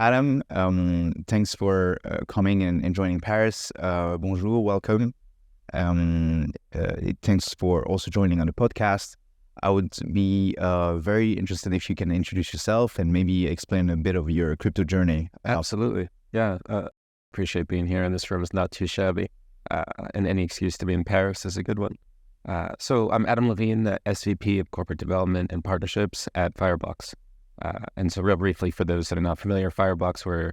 Adam, thanks for coming and joining Paris. Bonjour, welcome. Thanks for also joining on the podcast. I would be very interested if you can introduce yourself and maybe explain a bit of your crypto journey. Absolutely. Yeah. Appreciate being here. And this room is not too shabby. And any excuse to be in Paris is a good one. So I'm Adam Levine, the SVP of Corporate Development and Partnerships at Fireblocks. And so real briefly, for those that are not familiar, Fireblocks were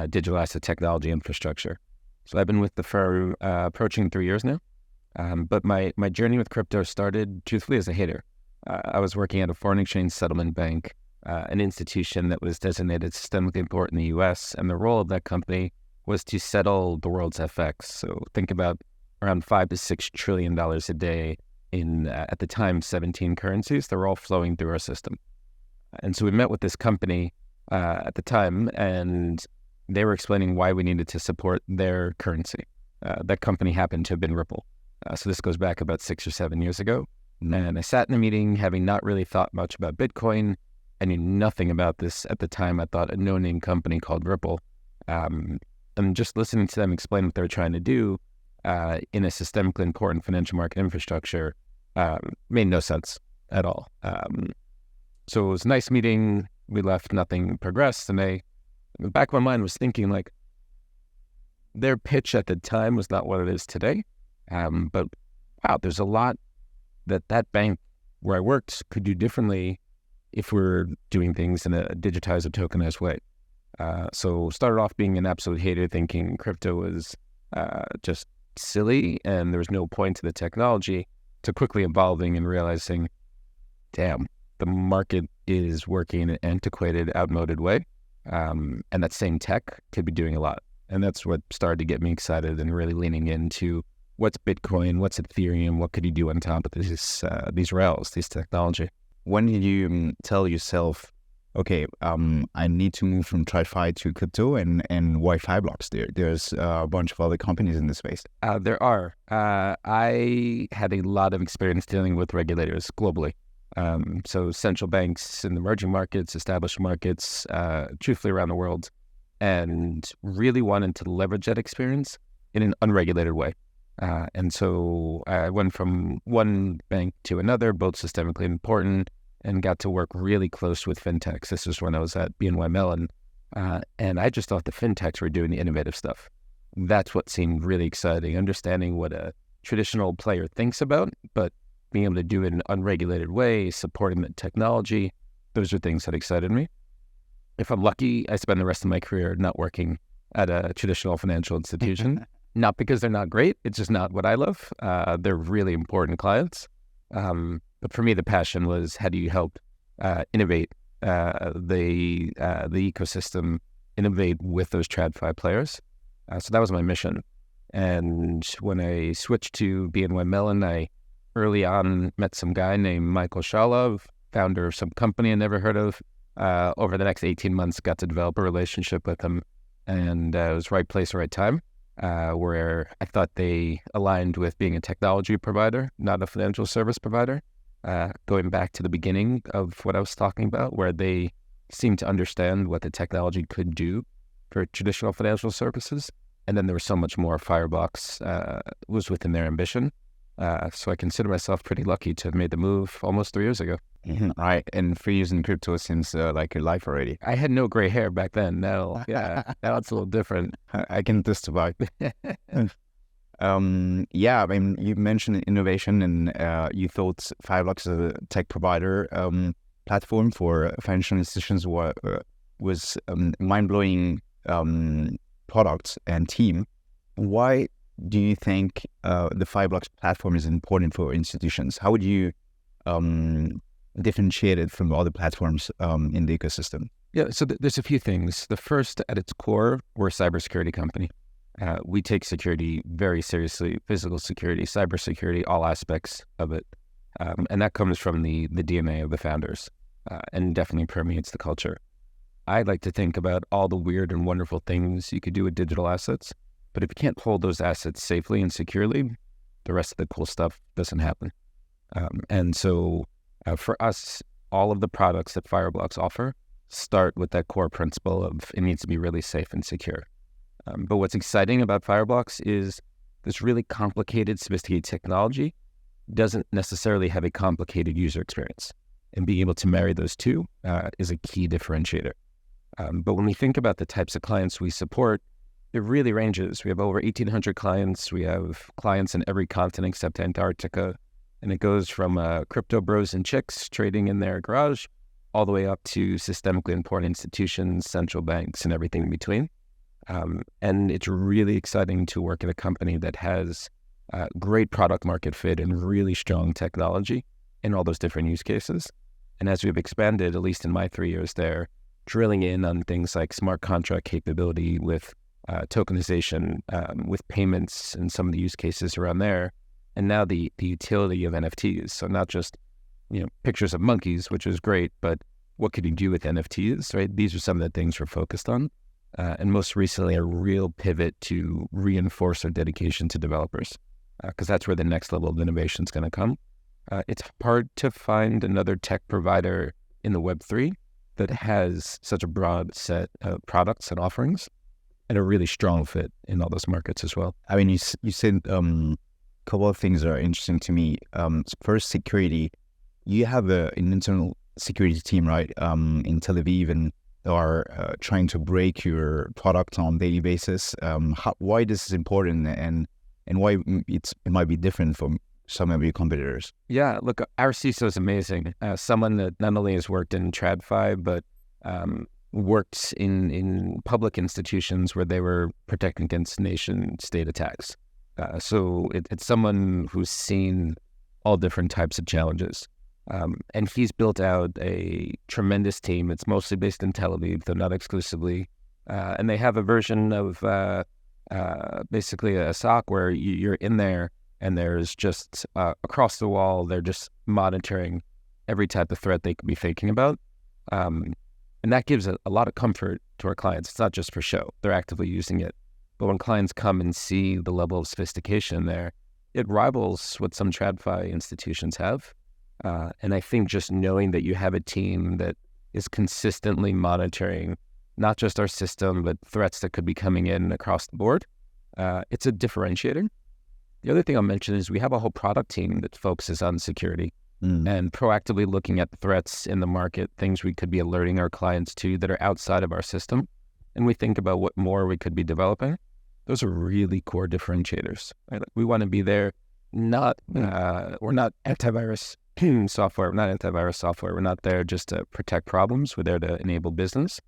digital asset technology infrastructure. So I've been with the firm approaching 3 years now. But my journey with crypto started truthfully as a hater. I was working at a foreign exchange settlement bank, an institution that was designated systemically important in the US, and the role of that company was to settle the world's FX. So think about around $5 to $6 trillion a day in, at the time, 17 currencies. They're all flowing through our system. And so we met with this company at the time, and they were explaining why we needed to support their currency. That company happened to have been Ripple. So this goes back about 6 or 7 years ago. And I sat in a meeting having not really thought much about Bitcoin. I knew nothing about this at the time. I thought a no-name company called Ripple. And just listening to them explain what they were trying to do in a systemically important financial market infrastructure made no sense at all. So it was a nice meeting. We left, nothing progressed. And in the back of my mind was thinking, like, their pitch at the time was not what it is today. But wow, there's a lot that bank where I worked could do differently if we're doing things in a digitized or tokenized way. So started off being an absolute hater, thinking crypto was just silly and there was no point to the technology, to quickly evolving and realizing, damn, the market is working in an antiquated, outmoded way. And that same tech could be doing a lot. And that's what started to get me excited and really leaning into what's Bitcoin, what's Ethereum, what could you do on top of these rails, these technology. When did you tell yourself, okay, I need to move from TradFi to crypto, and why Fireblocks? There's a bunch of other companies in this space. There are. I had a lot of experience dealing with regulators globally. So central banks in the emerging markets, established markets, truthfully around the world, and really wanted to leverage that experience in an unregulated way. And so I went from one bank to another, both systemically important, and got to work really close with fintechs. This was when I was at BNY Mellon. And I just thought the fintechs were doing the innovative stuff. That's what seemed really exciting, understanding what a traditional player thinks about, but being able to do it in an unregulated way, supporting the technology. Those are things that excited me. If I'm lucky, I spend the rest of my career not working at a traditional financial institution. Not because they're not great, it's just not what I love. They're really important clients. But for me, the passion was, how do you help innovate the ecosystem, innovate with those TradFi players? So that was my mission. And when I switched to BNY Mellon, I early on met some guy named Michael Shalov, founder of some company I never heard of. Over the next 18 months, got to develop a relationship with him. And it was right place, right time. Where I thought they aligned with being a technology provider, not a financial service provider, going back to the beginning of what I was talking about, where they seemed to understand what the technology could do for traditional financial services. And then there was so much more. Fireblocks was within their ambition. So I consider myself pretty lucky to have made the move almost 3 years ago. Mm-hmm. Right. And 3 years in crypto seems like your life already. I had no gray hair back then. Now, yeah, now it's a little different. I can testify. Yeah, I mean, you mentioned innovation, and you thought Fireblocks as a tech provider platform for financial institutions was mind-blowing product and team. Why do you think the Fireblocks platform is important for institutions? How would you differentiate it from other platforms in the ecosystem? Yeah, so there's a few things. The first, at its core, we're a cybersecurity company. We take security very seriously, physical security, cybersecurity, all aspects of it. And that comes from the DNA of the founders and definitely permeates the culture. I like to think about all the weird and wonderful things you could do with digital assets, but if you can't hold those assets safely and securely, the rest of the cool stuff doesn't happen. And so for us, all of the products that Fireblocks offer start with that core principle of it needs to be really safe and secure. But what's exciting about Fireblocks is this really complicated, sophisticated technology doesn't necessarily have a complicated user experience. And being able to marry those two is a key differentiator. But when we think about the types of clients we support, it really ranges. We have over 1,800 clients. We have clients in every continent except Antarctica. And it goes from crypto bros and chicks trading in their garage all the way up to systemically important institutions, central banks, and everything in between. And it's really exciting to work at a company that has great product market fit and really strong technology in all those different use cases. And as we've expanded, at least in my 3 years there, drilling in on things like smart contract capability with tokenization, with payments and some of the use cases around there, and now the utility of NFTs. So not just pictures of monkeys, which is great, but what could you do with NFTs, right? These are some of the things we're focused on. And most recently, a real pivot to reinforce our dedication to developers, because that's where the next level of innovation is going to come. It's hard to find another tech provider in the Web3 that has such a broad set of products and offerings and a really strong fit in all those markets as well. I mean, you said a couple of things that are interesting to me. First, security. You have an internal security team, right, in Tel Aviv, and are trying to break your product on a daily basis. Why this is important, and why it might be different from some of your competitors? Yeah, look, our CISO is amazing. Someone that not only has worked in TradFi, but worked in public institutions where they were protecting against nation-state attacks. So it's someone who's seen all different types of challenges. And he's built out a tremendous team. It's mostly based in Tel Aviv, though not exclusively. And they have a version of basically a SOC where you're in there and there's just across the wall, they're just monitoring every type of threat they could be thinking about. And that gives a lot of comfort to our clients. It's not just for show. They're actively using it. But when clients come and see the level of sophistication there, it rivals what some TradFi institutions have. And I think just knowing that you have a team that is consistently monitoring not just our system, but threats that could be coming in across the board, it's a differentiator. The other thing I'll mention is we have a whole product team that focuses on security and proactively looking at the threats in the market, things we could be alerting our clients to that are outside of our system. And we think about what more we could be developing. Those are really core differentiators. Right? We want to be there. We're not antivirus software. We're not antivirus software. We're not there just to protect problems. We're there to enable business.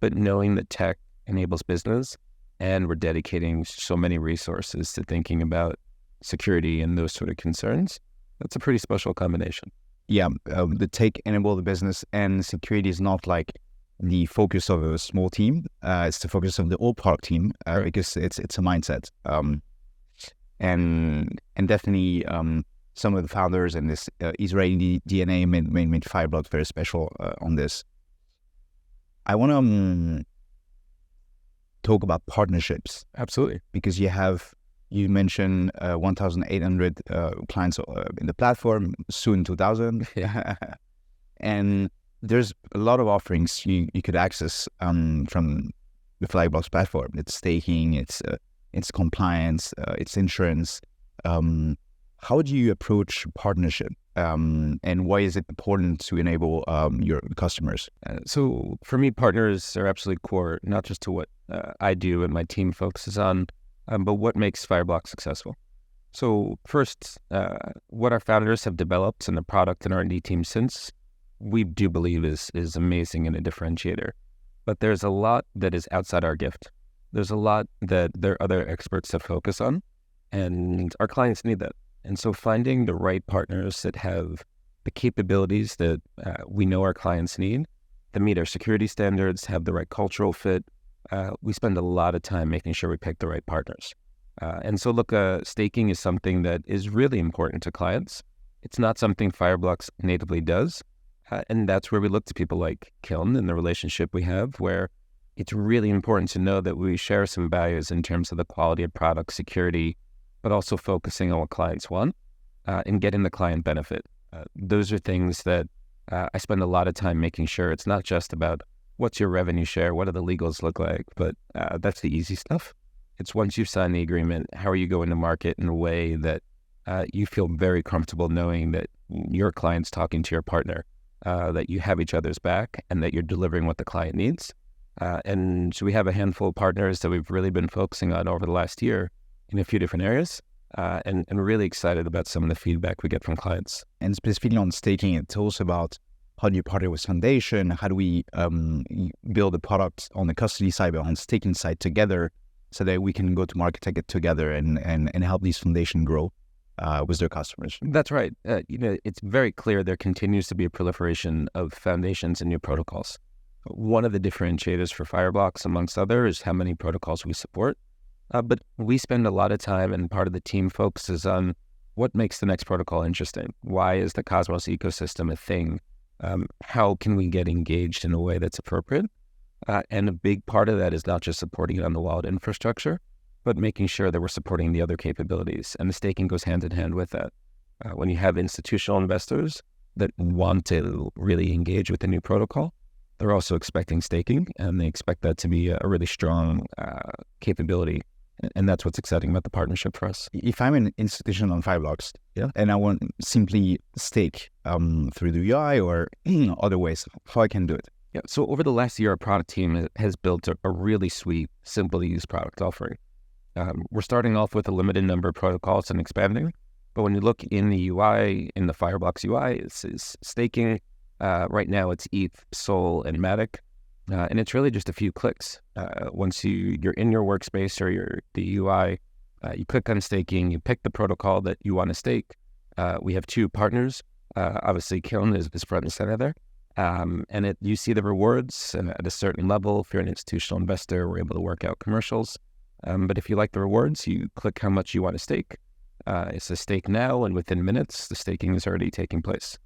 But knowing that tech enables business, and we're dedicating so many resources to thinking about security and those sort of concerns, that's a pretty special combination. Yeah, the tech enable the business, and security is not like the focus of a small team. It's the focus of the whole product team because it's a mindset. And definitely some of the founders and this Israeli DNA made Fireblocks very special on this. I want to talk about partnerships. Absolutely. Because you mentioned 1,800 clients in the platform, soon 2,000. Yeah. And there's a lot of offerings you could access from the Fireblocks platform. It's staking, it's compliance, it's insurance. How do you approach partnership? And why is it important to enable your customers? So for me, partners are absolutely core, not just to what I do and my team focuses on, but what makes Fireblocks successful. So first, what our founders have developed in the product and R&D team since, we do believe is amazing and a differentiator. But there's a lot that is outside our gift. There's a lot that there are other experts that focus on, and our clients need that. And so finding the right partners that have the capabilities that we know our clients need, that meet our security standards, have the right cultural fit, we spend a lot of time making sure we pick the right partners. And so look, staking is something that is really important to clients. It's not something Fireblocks natively does. And that's where we look to people like Kiln and the relationship we have, where it's really important to know that we share some values in terms of the quality of product, security, but also focusing on what clients want and getting the client benefit. Those are things that I spend a lot of time making sure it's not just about what's your revenue share? What do the legals look like? But that's the easy stuff. It's once you've signed the agreement, how are you going to market in a way that you feel very comfortable knowing that your client's talking to your partner, that you have each other's back, and that you're delivering what the client needs. And so we have a handful of partners that we've really been focusing on over the last year in a few different areas, and really excited about some of the feedback we get from clients. And specifically on staking, it's also about how do you partner with Foundation? How do we build a product on the custody side, but on the staking side together, so that we can go to market together and help these foundation grow with their customers? That's right. It's very clear there continues to be a proliferation of foundations and new protocols. One of the differentiators for Fireblocks, amongst others, is how many protocols we support. But we spend a lot of time, and part of the team focuses on what makes the next protocol interesting. Why is the Cosmos ecosystem a thing? How can we get engaged in a way that's appropriate? And a big part of that is not just supporting it on the wallet infrastructure, but making sure that we're supporting the other capabilities. And the staking goes hand in hand with that. When you have institutional investors that want to really engage with the new protocol, they're also expecting staking, and they expect that to be a really strong capability. And that's what's exciting about the partnership for us. If I'm an institution on Fireblocks, and I want simply stake through the UI or other ways, how I can do it? Yeah. So over the last year, our product team has built a really sweet, simple to use product offering. We're starting off with a limited number of protocols and expanding. But when you look in the UI, in the Fireblocks UI, it's staking. Right now, it's ETH, Sol, and Matic. And it's really just a few clicks. Once you're in your workspace or the UI, you click on staking, you pick the protocol that you want to stake. We have two partners. Obviously, Kiln is front and center there. And you see the rewards at a certain level. If you're an institutional investor, we're able to work out commercials. But if you like the rewards, you click how much you want to stake. It's a stake now, and within minutes, the staking is already taking place.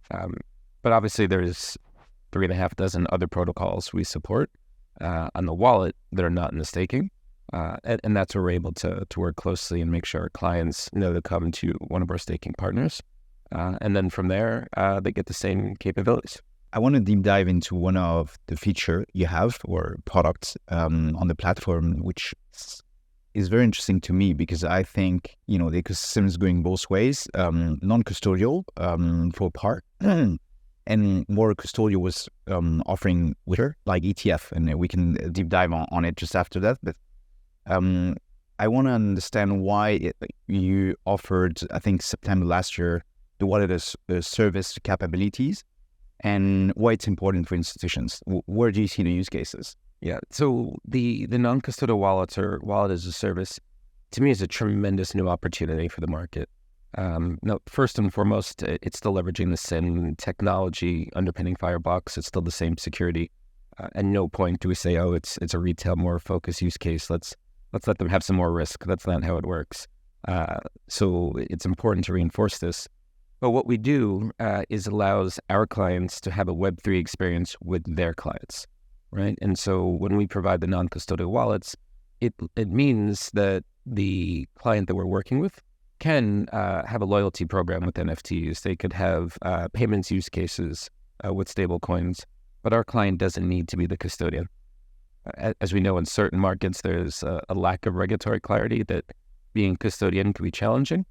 But obviously, there's 3.5 dozen other protocols we support on the wallet that are not in the staking. And that's where we're able to work closely and make sure our clients know to come to one of our staking partners. And then from there, they get the same capabilities. I want to deep dive into one of the feature you have or products on the platform, which is very interesting to me because I think, the ecosystem is going both ways. Non-custodial for part and more custodial was offering Wither, like ETF, and we can deep dive on it just after that. But I want to understand why you offered, I think, September last year, the wallet as service capabilities, and why it's important for institutions. Where do you see the use cases? Yeah, so the non-custodial wallets or wallet as a service, to me, is a tremendous new opportunity for the market. Now, first and foremost, it's still leveraging the same technology underpinning Fireblocks. It's still the same security. At no point do we say, oh, it's a retail, more focused use case. Let's let them have some more risk. That's not how it works. So it's important to reinforce this. But what we do is allows our clients to have a Web3 experience with their clients, right? And so when we provide the non-custodial wallets, it means that the client that we're working with can have a loyalty program with NFTs. They could have payments use cases with stablecoins, but our client doesn't need to be the custodian. As we know, in certain markets, there's a lack of regulatory clarity that being custodian can be challenging.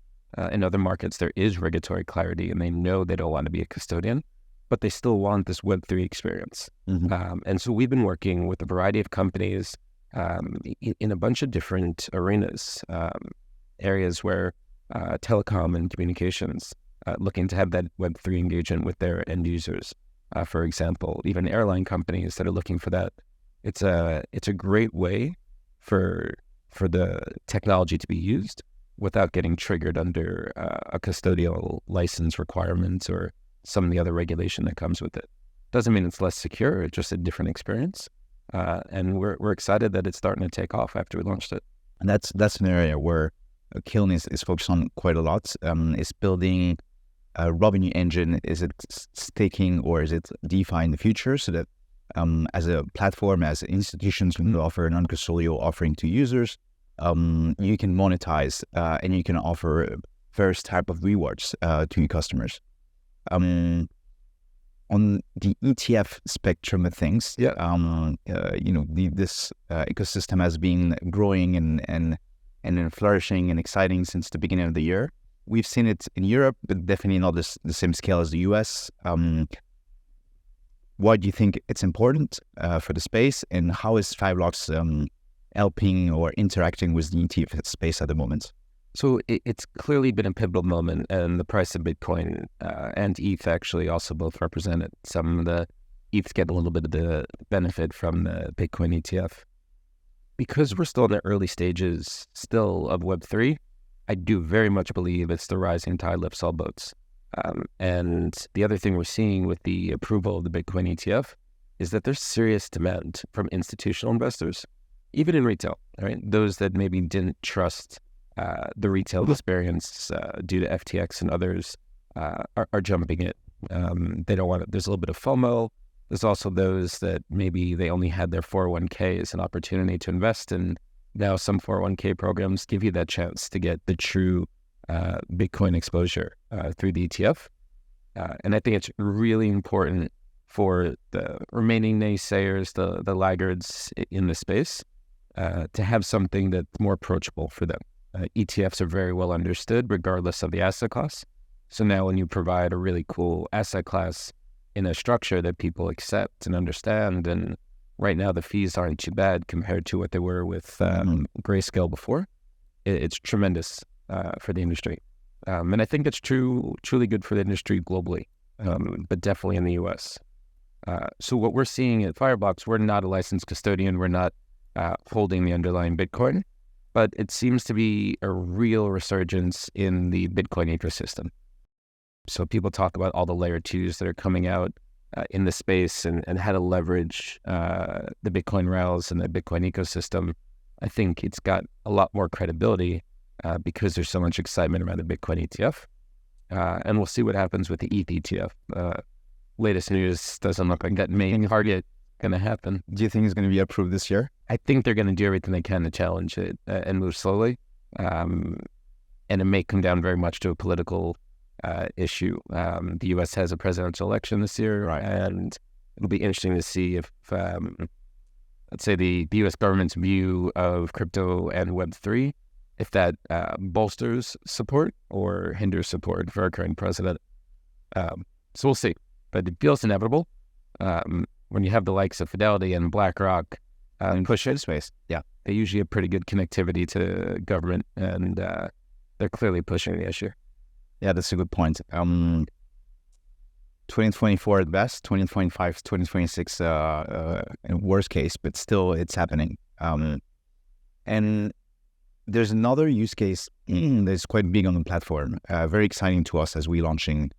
In other markets, there is regulatory clarity, and they know they don't want to be a custodian, but they still want this Web3 experience. Mm-hmm. And so we've been working with a variety of companies in a bunch of different arenas, areas where telecom and communications, looking to have that Web3 engagement with their end users. For example, even airline companies that are looking for that. It's a great way for the technology to be used without getting triggered under a custodial license requirements or some of the other regulation that comes with it. Doesn't mean it's less secure, it's just a different experience. And we're excited that it's starting to take off after we launched it. And that's an area where Kiln is focused on quite a lot. Is building a revenue engine. Is it staking or is it DeFi in the future? So that as a platform, as institutions can offer a non-custodial offering to users, you can monetize and you can offer various type of rewards to your customers. on the ETF spectrum of things, Yeah. This ecosystem has been growing and flourishing and exciting since the beginning of the year. We've seen it in Europe, but definitely not the same scale as the US. Why do you think it's important for the space, and how is Fireblocks helping or interacting with the ETF space at the moment? So it's clearly been a pivotal moment, and the price of Bitcoin and ETH actually also both represent it. Some of the ETH get a little bit of the benefit from the Bitcoin ETF. Because we're still in the early stages still of Web3, I do very much believe it's the rising tide lifts all boats. And the other thing we're seeing with the approval of the Bitcoin ETF is that there's serious demand from institutional investors, even in retail, right? Those that maybe didn't trust the retail experience due to FTX and others are jumping it. They don't want it. There's a little bit of FOMO. There's also those that maybe they only had their 401k as an opportunity to invest in. Now some 401k programs give you that chance to get the true Bitcoin exposure through the ETF. And I think it's really important for the remaining naysayers, the laggards in the space, to have something that's more approachable for them. ETFs are very well understood regardless of the asset class. So now when you provide a really cool asset class in a structure that people accept and understand, and right now the fees aren't too bad compared to what they were with Grayscale before, it's tremendous for the industry. And I think it's truly good for the industry globally, but definitely in the US. So what we're seeing at Fireblocks, we're not a licensed custodian. We're not holding the underlying Bitcoin, but it seems to be a real resurgence in the Bitcoin ecosystem. So people talk about all the layer 2s that are coming out in the space and how to leverage the Bitcoin rails and the Bitcoin ecosystem. I think it's got a lot more credibility because there's so much excitement around the Bitcoin ETF. And we'll see what happens with the ETH ETF. Latest news doesn't look like that main target going to happen. Do you think it's going to be approved this year? I think they're going to do everything they can to challenge it and move slowly. And it may come down very much to a political issue. The U.S. has a presidential election this year, right, and it'll be interesting to see if, let's say, the U.S. government's view of crypto and Web3, if that bolsters support or hinders support for our current president. So we'll see. But it feels inevitable when you have the likes of Fidelity and BlackRock push it. Space. Yeah, they usually have pretty good connectivity to government, and they're clearly pushing the issue. Yeah, that's a good point. 2024 at best, 2025, 2026 in worst case, but still it's happening. And there's another use case that's quite big on the platform, very exciting to us as we're launching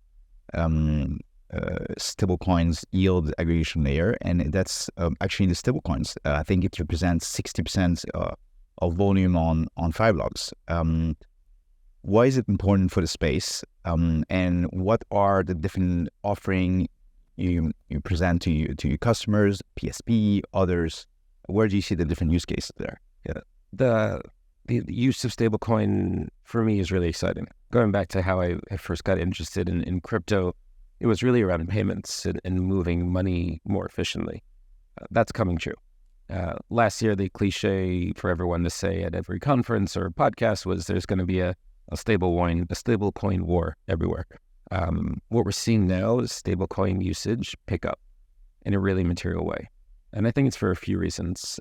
stablecoins yield aggregation layer, and that's actually the stablecoins. I think it represents 60% of volume on Fireblocks. Why is it important for the space, and what are the different offering you present to your customers, PSP, others? Where do you see the different use cases there? Yeah, the use of stablecoin for me is really exciting. Going back to how I first got interested in crypto, it was really around payments and moving money more efficiently. That's coming true. Last year, the cliche for everyone to say at every conference or podcast was there's going to be a stablecoin war everywhere. What we're seeing now is stablecoin usage pick up in a really material way. And I think it's for a few reasons.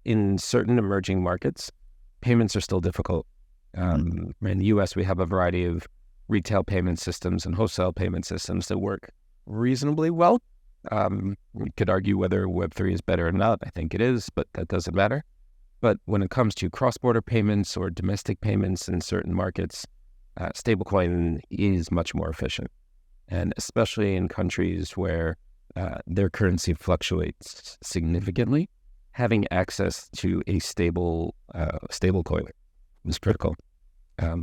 In certain emerging markets, payments are still difficult. In the US, we have a variety of retail payment systems and wholesale payment systems that work reasonably well. We could argue whether Web3 is better or not. I think it is, but that doesn't matter. But when it comes to cross-border payments or domestic payments in certain markets, stablecoin is much more efficient. And especially in countries where their currency fluctuates significantly, having access to a stable coin is critical.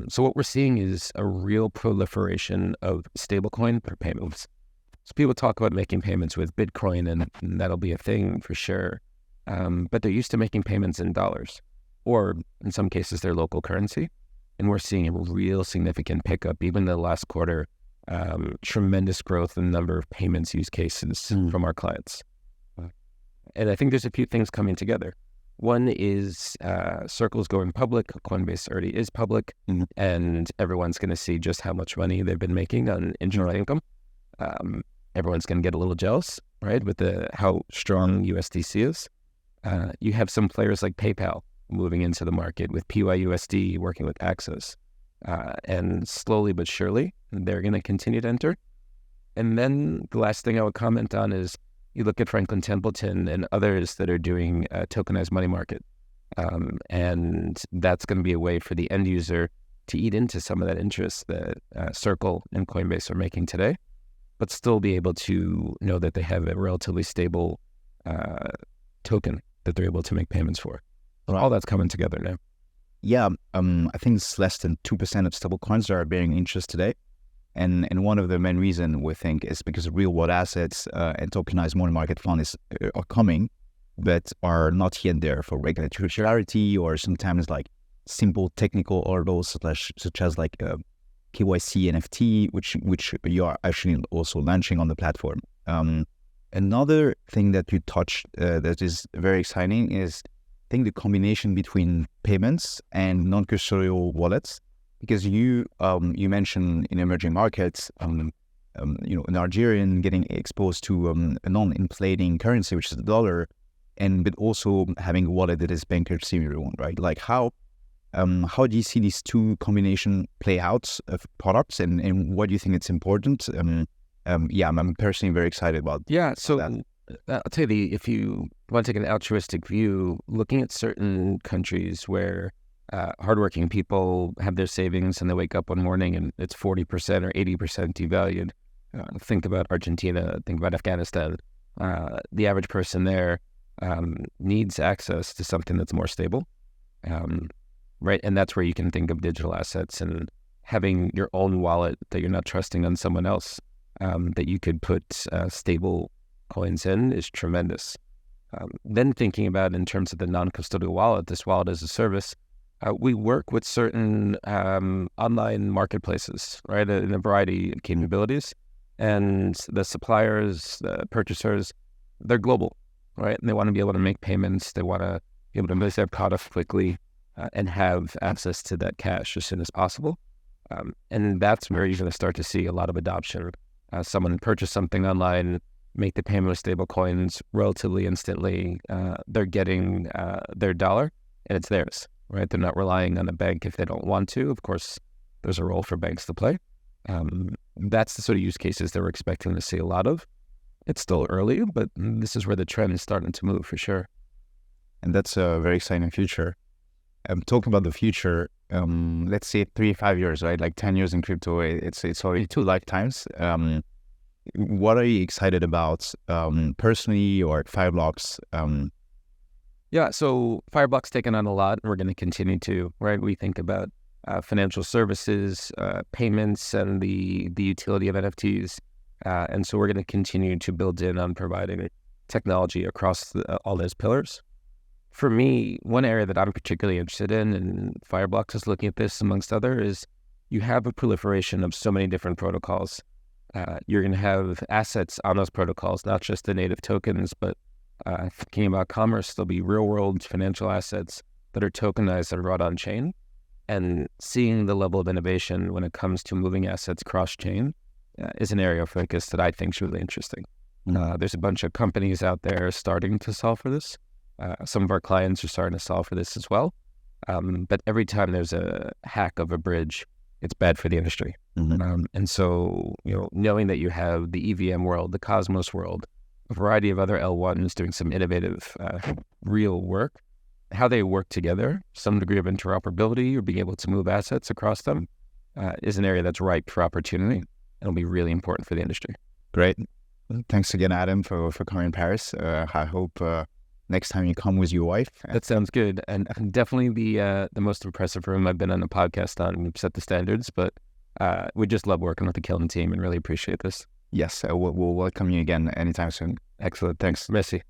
So what we're seeing is a real proliferation of stablecoin for payments. So people talk about making payments with Bitcoin, and that'll be a thing for sure. But they're used to making payments in dollars, or in some cases their local currency. And we're seeing a real significant pickup, even in the last quarter, tremendous growth in the number of payments use cases from our clients. And I think there's a few things coming together. One is Circle's going public. Coinbase already is public, and everyone's going to see just how much money they've been making on internal income. Everyone's going to get a little jealous, right, with how strong USDC is. You have some players like PayPal moving into the market with PYUSD, working with Axos. And slowly but surely, they're going to continue to enter. And then the last thing I would comment on is you look at Franklin Templeton and others that are doing a tokenized money market. And that's going to be a way for the end user to eat into some of that interest that Circle and Coinbase are making today, but still be able to know that they have a relatively stable token that they're able to make payments for. Right. All that's coming together now. Yeah, I think it's less than 2% of stablecoins that are bearing interest today. And one of the main reasons we think is because real world assets and tokenized money market funds are coming, but are not yet there for regulatory clarity, or sometimes like simple technical hurdles such as like KYC NFT, which you are actually also launching on the platform. Another thing that you touched that is very exciting is, I think, the combination between payments and non-custodial wallets. Because you mentioned in emerging markets, an Algerian getting exposed to a non-inflating currency, which is the dollar, but also having a wallet that is banker similar one, right? Like how do you see these two combination play out of products, and what do you think it's important? I'm personally very excited about. Yeah, so that. I'll tell you, if you want to take an altruistic view, looking at certain countries where hardworking people have their savings and they wake up one morning and it's 40% or 80% devalued. Think about Argentina, think about Afghanistan. The average person there needs access to something that's more stable, right? And that's where you can think of digital assets and having your own wallet that you're not trusting on someone else, that you could put stable coins in is tremendous. Then thinking about in terms of the non-custodial wallet, this wallet as a service, we work with certain online marketplaces, right, in a variety of capabilities. And the suppliers, the purchasers, they're global, right? And they want to be able to make payments. They want to be able to move their product quickly and have access to that cash as soon as possible. And that's where you're going to start to see a lot of adoption. Someone purchase something online, make the payment with stable coins relatively instantly. They're getting their dollar and it's theirs. Right, they're not relying on a bank if they don't want to. Of course, there's a role for banks to play. That's the sort of use cases that we're expecting to see a lot of. It's still early, but this is where the trend is starting to move for sure. And that's a very exciting future. Talking about the future, let's say 3-5 years, right? Like 10 years in crypto, it's already 2 lifetimes. What are you excited about personally, or at Fireblocks? Yeah, so Fireblocks taken on a lot, and we're going to continue to, right? We think about financial services, payments, and the utility of NFTs. And so we're going to continue to build in on providing technology across all those pillars. For me, one area that I'm particularly interested in, and Fireblocks is looking at this amongst other, is you have a proliferation of so many different protocols. You're going to have assets on those protocols, not just the native tokens, but thinking about commerce, there'll be real-world financial assets that are tokenized and brought on-chain, and seeing the level of innovation when it comes to moving assets cross-chain is an area of focus that I think is really interesting. There's a bunch of companies out there starting to solve for this. Some of our clients are starting to solve for this as well. But every time there's a hack of a bridge, it's bad for the industry. And so, knowing that you have the EVM world, the Cosmos world, a variety of other L1s doing some innovative, real work, how they work together, some degree of interoperability or being able to move assets across them is an area that's ripe for opportunity. It'll be really important for the industry. Great. Thanks again, Adam, for coming in Paris. I hope next time you come with your wife. That sounds good. And definitely the most impressive room I've been on a podcast on. We've set the standards, but we just love working with the Kiln team and really appreciate this. Yes, we'll welcome you again anytime soon. Excellent. Thanks. Merci.